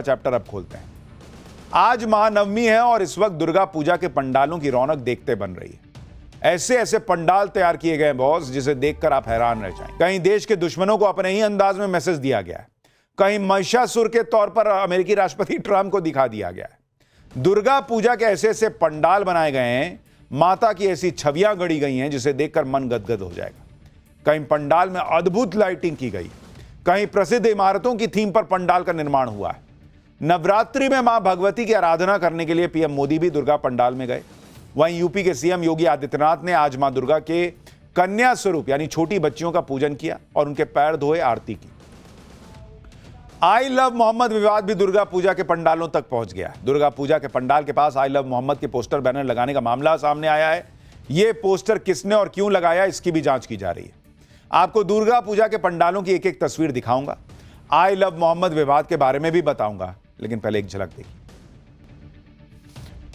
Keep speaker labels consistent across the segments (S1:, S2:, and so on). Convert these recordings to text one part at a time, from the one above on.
S1: Chapter अब खोलते हैं। आज महानवमी है और इस वक्त दुर्गा पूजा के पंडालों की रौनक देखते बन रही है। ऐसे ऐसे पंडाल तैयार किए गए बॉस, जिसे देखकर आप हैरान रह जाएं। कहीं देश के दुश्मनों को अपने ही अंदाज में मैसेज दिया गया है, कहीं महिषासुर के तौर पर अमेरिकी राष्ट्रपति ट्रंप को दिखा दिया गया है। दुर्गा पूजा के ऐसे ऐसे पंडाल बनाए गए हैं, माता की ऐसी छवियां गढ़ी गई हैं जिसे देखकर मन गदगद हो जाएगा। कहीं पंडाल में अद्भुत लाइटिंग की गई, कहीं प्रसिद्ध इमारतों की थीम पर पंडाल का निर्माण हुआ है। नवरात्रि में मां भगवती की आराधना करने के लिए पीएम मोदी भी दुर्गा पंडाल में गए। वहीं यूपी के सीएम योगी आदित्यनाथ ने आज मां दुर्गा के कन्या स्वरूप यानी छोटी बच्चियों का पूजन किया और उनके पैर धोए, आरती की। आई लव मोहम्मद विवाद भी दुर्गा पूजा के पंडालों तक पहुंच गया। दुर्गा पूजा के पंडाल के पास आई लव मोहम्मद के पोस्टर बैनर लगाने का मामला सामने आया है। यह पोस्टर किसने और क्यों लगाया, इसकी भी जांच की जा रही है। आपको दुर्गा पूजा के पंडालों की एक एक तस्वीर दिखाऊंगा, आई लव मोहम्मद विवाद के बारे में भी बताऊंगा, लेकिन पहले एक झलक देखिए।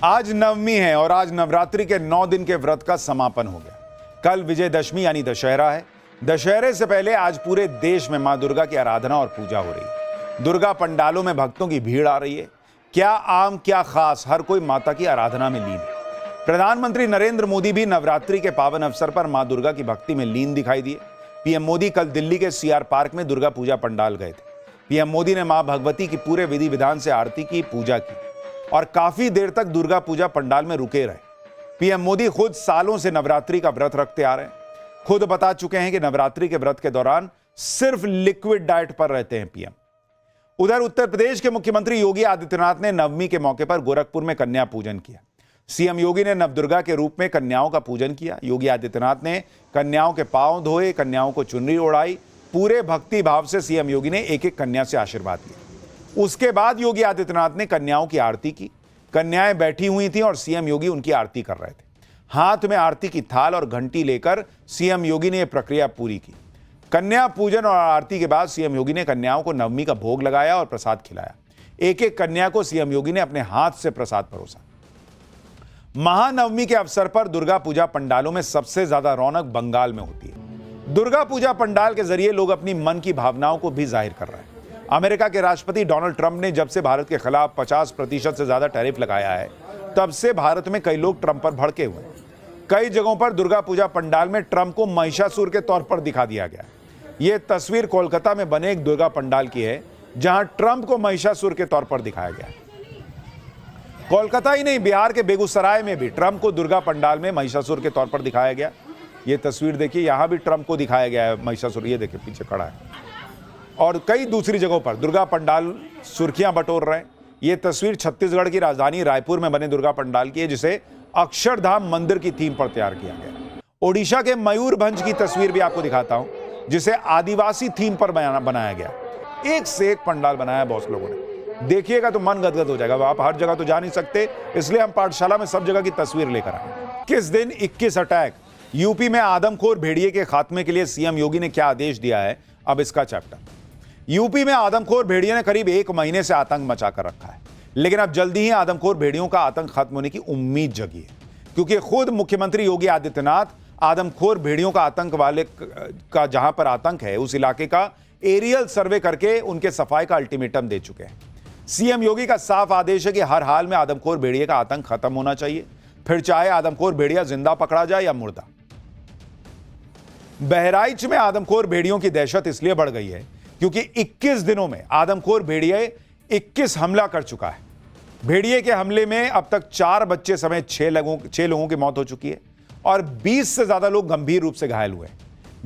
S1: आज नवमी है और आज नवरात्रि के 9 दिन के व्रत का समापन हो गया। कल विजयदशमी यानी दशहरा है। दशहरे से पहले आज पूरे देश में मां दुर्गा की आराधना और पूजा हो रही है। दुर्गा पंडालों में भक्तों की भीड़ आ रही है। क्या आम क्या खास, हर कोई माता की आराधना में लीन है। प्रधानमंत्री नरेंद्र मोदी भी नवरात्रि के पावन अवसर पर मां दुर्गा की भक्ति में लीन दिखाई दिए। पीएम मोदी कल दिल्ली के सीआर पार्क में दुर्गा पूजा पंडाल गए थे। पीएम मोदी ने मां भगवती की पूरे विधि विधान से आरती की, पूजा की और काफी देर तक दुर्गा पूजा पंडाल में रुके रहे। पीएम मोदी खुद सालों से नवरात्रि का व्रत रखते आ रहे हैं। खुद बता चुके हैं कि नवरात्रि के व्रत के दौरान सिर्फ लिक्विड डाइट पर रहते हैं पीएम। उधर उत्तर प्रदेश के मुख्यमंत्री योगी आदित्यनाथ ने नवमी के मौके पर गोरखपुर में कन्या पूजन किया। सीएम योगी ने नवदुर्गा के रूप में कन्याओं का पूजन किया। योगी आदित्यनाथ ने कन्याओं के पांव धोए, कन्याओं को चुनरी ओढ़ाई। पूरे भक्ति भाव से सीएम योगी ने एक एक कन्या से आशीर्वाद लिया। उसके बाद योगी आदित्यनाथ ने कन्याओं की आरती की। कन्याएं बैठी हुई थीं और सीएम योगी उनकी आरती कर रहे थे। हाथ में आरती की थाल और घंटी लेकर सीएम योगी ने यह प्रक्रिया पूरी की। कन्या पूजन और आरती के बाद सीएम योगी ने कन्याओं को नवमी का भोग लगाया और प्रसाद खिलाया। एक एक कन्या को सीएम योगी ने अपने हाथ से प्रसाद परोसा। महानवमी के अवसर पर दुर्गा पूजा पंडालों में सबसे ज्यादा रौनक बंगाल में होती है। दुर्गा पूजा पंडाल के जरिए लोग अपनी मन की भावनाओं को भी जाहिर कर रहे हैं। अमेरिका के राष्ट्रपति डोनाल्ड ट्रंप ने जब से भारत के खिलाफ 50% से ज्यादा टैरिफ लगाया है, तब से भारत में कई लोग ट्रंप पर भड़के हुए हैं। कई जगहों पर दुर्गा पूजा पंडाल में ट्रंप को महिषासुर के तौर पर दिखा दिया गया। यह तस्वीर कोलकाता में बने एक दुर्गा पंडाल की है, जहां ट्रंप को महिषासुर के तौर पर दिखाया गया है। कोलकाता ही नहीं, बिहार के बेगूसराय में भी ट्रंप को दुर्गा पंडाल में महिषासुर के तौर पर दिखाया गया। यह तस्वीर देखिए, यहां भी ट्रंप को दिखाया गया है महिषासुर, ये देखिए पीछे खड़ा है। और कई दूसरी जगहों पर दुर्गा पंडाल सुर्खियां बटोर रहे हैं। यह तस्वीर छत्तीसगढ़ की राजधानी रायपुर में बने दुर्गा पंडाल की है, जिसे अक्षरधाम मंदिर की थीम पर तैयार किया गया। ओडिशा के मयूरभंज की तस्वीर भी आपको दिखाता हूं, जिसे आदिवासी थीम पर बनाया गया। एक से एक पंडाल बनाया बॉस लोगों ने, देखिएगा तो मन गदगद हो जाएगा। आप हर जगह तो जा नहीं सकते, इसलिए हम पाठशाला में सब जगह की तस्वीर लेकर आए। किस दिन 21 अटैक। यूपी में आदमखोर भेड़िए के खात्मे के लिए सीएम योगी ने क्या आदेश दिया है, अब इसका चैप्टर। यूपी में आदमखोर भेड़िए ने करीब 1 महीने से आतंक मचाकर रखा है, लेकिन अब जल्दी ही आदमखोर भेड़ियों का आतंक खत्म होने की उम्मीद जगी है, क्योंकि खुद मुख्यमंत्री योगी आदित्यनाथ आदमखोर भेड़ियों का आतंक वाले का जहां पर आतंक है, उस इलाके का एरियल सर्वे करके उनके सफाई का अल्टीमेटम दे चुके हैं। सीएम योगी का साफ आदेश है कि हर हाल में आदमखोर भेड़िए का आतंक खत्म होना चाहिए, फिर चाहे आदमखोर भेड़िया जिंदा पकड़ा जाए या मुर्दा। बहराइच में आदमखोर भेड़ियों की दहशत इसलिए बढ़ गई है क्योंकि 21 दिनों में आदमखोर भेड़िए 21 हमला कर चुका है। भेड़िए के हमले में अब तक 4 बच्चे समेत 6 लोगों की मौत हो चुकी है और 20 से ज्यादा लोग गंभीर रूप से घायल हुए।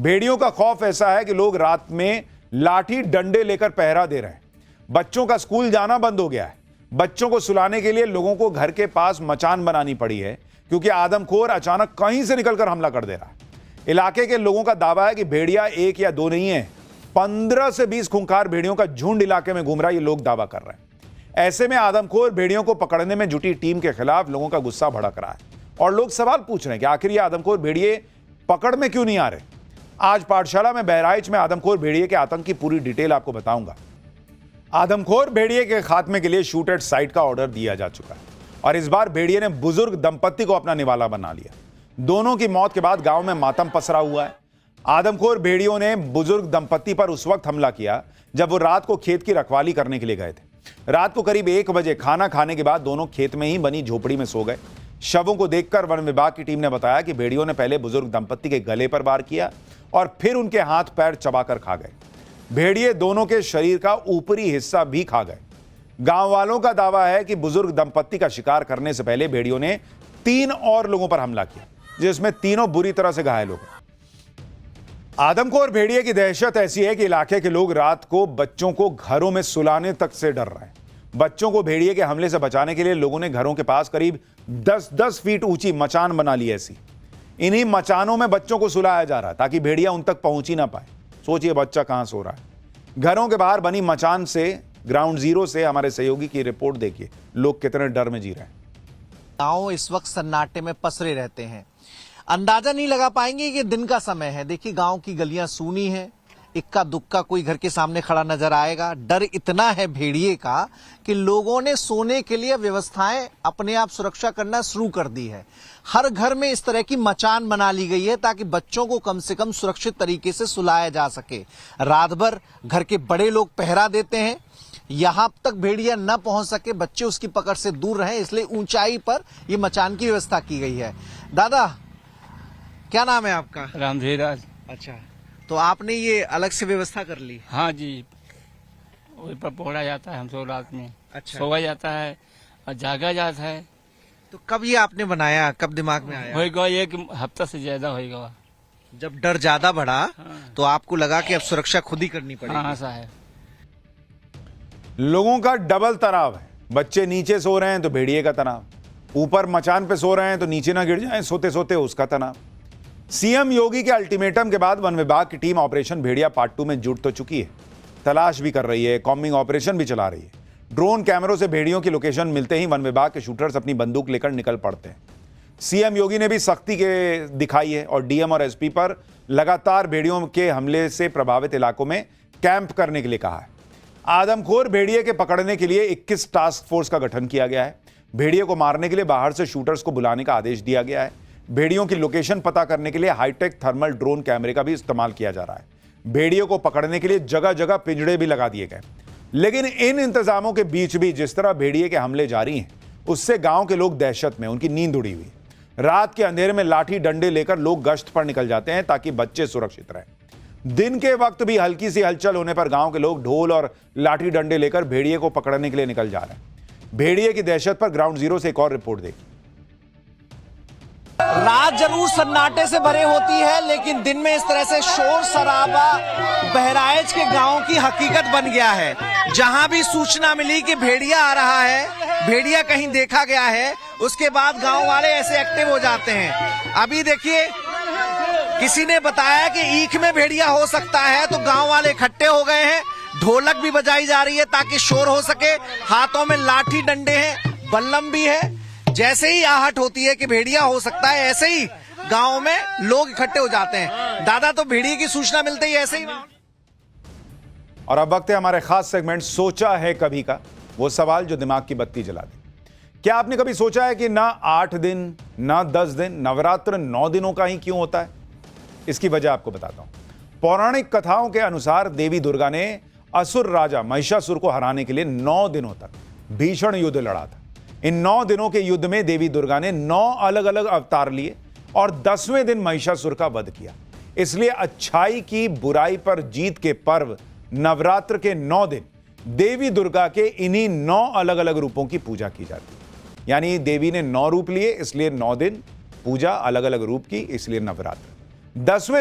S1: भेड़ियों का खौफ ऐसा है कि लोग रात में लाठी डंडे लेकर पहरा दे रहे हैं। बच्चों का स्कूल जाना बंद हो गया है। बच्चों को सुलाने के लिए लोगों को घर के पास मचान बनानी पड़ी है, क्योंकि आदमखोर अचानक कहीं से निकलकर हमला कर दे रहा है। इलाके के लोगों का दावा है कि भेड़िया 1 या 2 नहीं है, 15 से 20 खूंखार भेड़ियों का झुंड इलाके में घूम रहा है, ये लोग दावा कर रहे हैं। ऐसे में आदमखोर भेड़ियों को पकड़ने में जुटी टीम के खिलाफ लोगों का गुस्सा भड़क रहा है और लोग सवाल पूछ रहे हैं कि आखिर ये आदमखोर भेड़िए पकड़ में क्यों नहीं आ रहे। आज पाठशाला में बहराइच में आदमखोर भेड़िए के आतंक की पूरी डिटेल आपको बताऊंगा। आदमखोर भेड़िए के खात्मे के लिए शूट एट साइट का ऑर्डर दिया जा चुका है और इस बार भेड़िए ने बुजुर्ग दंपत्ति को अपना निवाला बना लिया। दोनों की मौत के बाद गांव में मातम पसरा हुआ है। आदमखोर भेड़ियों ने बुजुर्ग दंपत्ति पर उस वक्त हमला किया जब वो रात को खेत की रखवाली करने के लिए गए थे। रात को करीब 1 बजे खाना खाने के बाद दोनों खेत में ही बनी झोपड़ी में सो गए। शवों को देखकर वन विभाग की टीम ने बताया कि भेड़ियों ने पहले बुजुर्ग दंपत्ति के गले पर वार किया और फिर उनके हाथ पैर चबाकर खा गए। भेड़िए दोनों के शरीर का ऊपरी हिस्सा भी खा गए। गांव वालों का दावा है कि बुजुर्ग दंपत्ति का शिकार करने से पहले भेड़ियों ने 3 और लोगों पर हमला किया, जिसमें तीनों बुरी तरह से घायल हो गए। आदमखोर भेड़िए की दहशत ऐसी है कि इलाके के लोग रात को बच्चों को घरों में सुलाने तक से डर रहे हैं। बच्चों को भेड़िए के हमले से बचाने के लिए लोगों ने घरों के पास करीब 10-10 फीट ऊंची मचान बना ली। ऐसी इन्हीं मचानों में बच्चों को सुलाया जा रहा है ताकि भेड़िया उन तक पहुंच ही ना पाए। सोचिए बच्चा कहां सो रहा है। घरों के बाहर बनी मचान से ग्राउंड जीरो से हमारे सहयोगी की रिपोर्ट देखिए, लोग कितने डर में जी रहे हैं।
S2: गांव इस वक्त सन्नाटे में पसरे रहते हैं। अंदाजा नहीं लगा पाएंगे कि दिन का समय है। देखिए गांव की गलियां सूनी हैं, इक्का दुक्का कोई घर के सामने खड़ा नजर आएगा। डर इतना है भेड़िए का कि लोगों ने सोने के लिए व्यवस्थाएं अपने आप सुरक्षा करना शुरू कर दी है। हर घर में इस तरह की मचान बना ली गई है ताकि बच्चों को कम से कम सुरक्षित तरीके से सुलाया जा सके। रात भर घर के बड़े लोग पहरा देते हैं, यहां तक भेड़िया न पहुंच सके, बच्चे उसकी पकड़ से दूर रहे, इसलिए ऊंचाई पर यह मचान की व्यवस्था की गई है। दादा, क्या नाम है आपका?
S3: रामधीराज।
S2: अच्छा, तो आपने ये अलग से व्यवस्था कर ली?
S3: हाँ जी, वही पर पकड़ा जाता है, हम सो रात में
S2: अच्छा,
S3: सोया जाता है और जागा जाता है।
S2: तो कब ये आपने बनाया, कब दिमाग में आया?
S3: होगा 1 हफ्ता से ज्यादा होगा।
S2: जब डर ज्यादा बढ़ा
S3: हाँ।
S2: तो आपको लगा कि अब सुरक्षा खुद ही करनी पड़ेगी।
S3: हाँ साहब,
S1: लोगों का डबल तनाव है। बच्चे नीचे सो रहे हैं तो भेड़िए का तनाव, ऊपर मचान पे सो रहे हैं तो नीचे ना गिर जाएं सोते सोते उसका तनाव। सीएम योगी के अल्टीमेटम के बाद वन विभाग की टीम ऑपरेशन भेड़िया पार्ट 2 में जुट तो चुकी है, तलाश भी कर रही है, कॉम्बिंग ऑपरेशन भी चला रही है। ड्रोन कैमरों से भेड़ियों की लोकेशन मिलते ही वन विभाग के शूटर्स अपनी बंदूक लेकर निकल पड़ते हैं। सीएम योगी ने भी सख्ती के दिखाई है और डीएम और एसपी पर लगातार भेड़ियों के हमले से प्रभावित इलाकों में कैंप करने के लिए कहा है। आदमखोर भेड़िए के पकड़ने के लिए 21 टास्क फोर्स का गठन किया गया है। भेड़िए को मारने के लिए बाहर से शूटर्स को बुलाने का आदेश दिया गया है। भेड़ियों की लोकेशन पता करने के लिए हाईटेक थर्मल ड्रोन कैमरे का भी इस्तेमाल किया जा रहा है। भेड़ियों को पकड़ने के लिए जगह जगह पिंजड़े भी लगा दिए गए। लेकिन इन इंतजामों के बीच भी जिस तरह भेड़िए के हमले जारी हैं, उससे गांव के लोग दहशत में, उनकी नींद उड़ी हुई। रात के अंधेरे में लाठी डंडे लेकर लोग गश्त पर निकल जाते हैं ताकि बच्चे सुरक्षित रहें। दिन के वक्त भी हल्की सी हलचल होने पर गांव के लोग ढोल और लाठी डंडे लेकर भेड़िए को पकड़ने के लिए निकल जा रहे हैं। भेड़िए की दहशत पर ग्राउंड जीरो से एक और रिपोर्ट देखिए।
S2: रात जरूर सन्नाटे से भरे होती है, लेकिन दिन में इस तरह से शोर शराबा बहराइच के गांव की हकीकत बन गया है। जहां भी सूचना मिली कि भेड़िया आ रहा है, भेड़िया कहीं देखा गया है, उसके बाद गांव वाले ऐसे एक्टिव हो जाते हैं। अभी देखिए, किसी ने बताया कि ईख में भेड़िया हो सकता है, तो गांव वाले इकट्ठे हो गए हैं। ढोलक भी बजाई जा रही है ताकि शोर हो सके। हाथों में लाठी डंडे हैं, बल्लम भी है। जैसे ही आहट होती है कि भेड़िया हो सकता है, ऐसे ही गांव में लोग इकट्ठे हो जाते हैं। दादा, तो भेड़िए की सूचना मिलते ही ऐसे ही।
S1: और अब वक्त है हमारे खास सेगमेंट सोचा है कभी का, वो सवाल जो दिमाग की बत्ती जला दे। क्या आपने कभी सोचा है कि ना 8 दिन ना 10 दिन, नवरात्र 9 दिनों का ही क्यों होता है? इसकी वजह आपको बताता हूं। पौराणिक कथाओं के अनुसार देवी दुर्गा ने असुर राजा महिषासुर को हराने के लिए 9 दिनों तक भीषण युद्ध लड़ा था। इन 9 दिनों के युद्ध में देवी दुर्गा ने 9 अलग अलग अवतार लिए और 10वें दिन महिषासुर का वध किया। इसलिए अच्छाई की बुराई पर जीत के पर्व नवरात्र के 9 दिन देवी दुर्गा के इन्हीं 9 अलग अलग रूपों की पूजा की जाती है। यानी देवी ने 9 रूप लिए, इसलिए 9 दिन पूजा अलग अलग रूप की, इसलिए नवरात्र। 10वें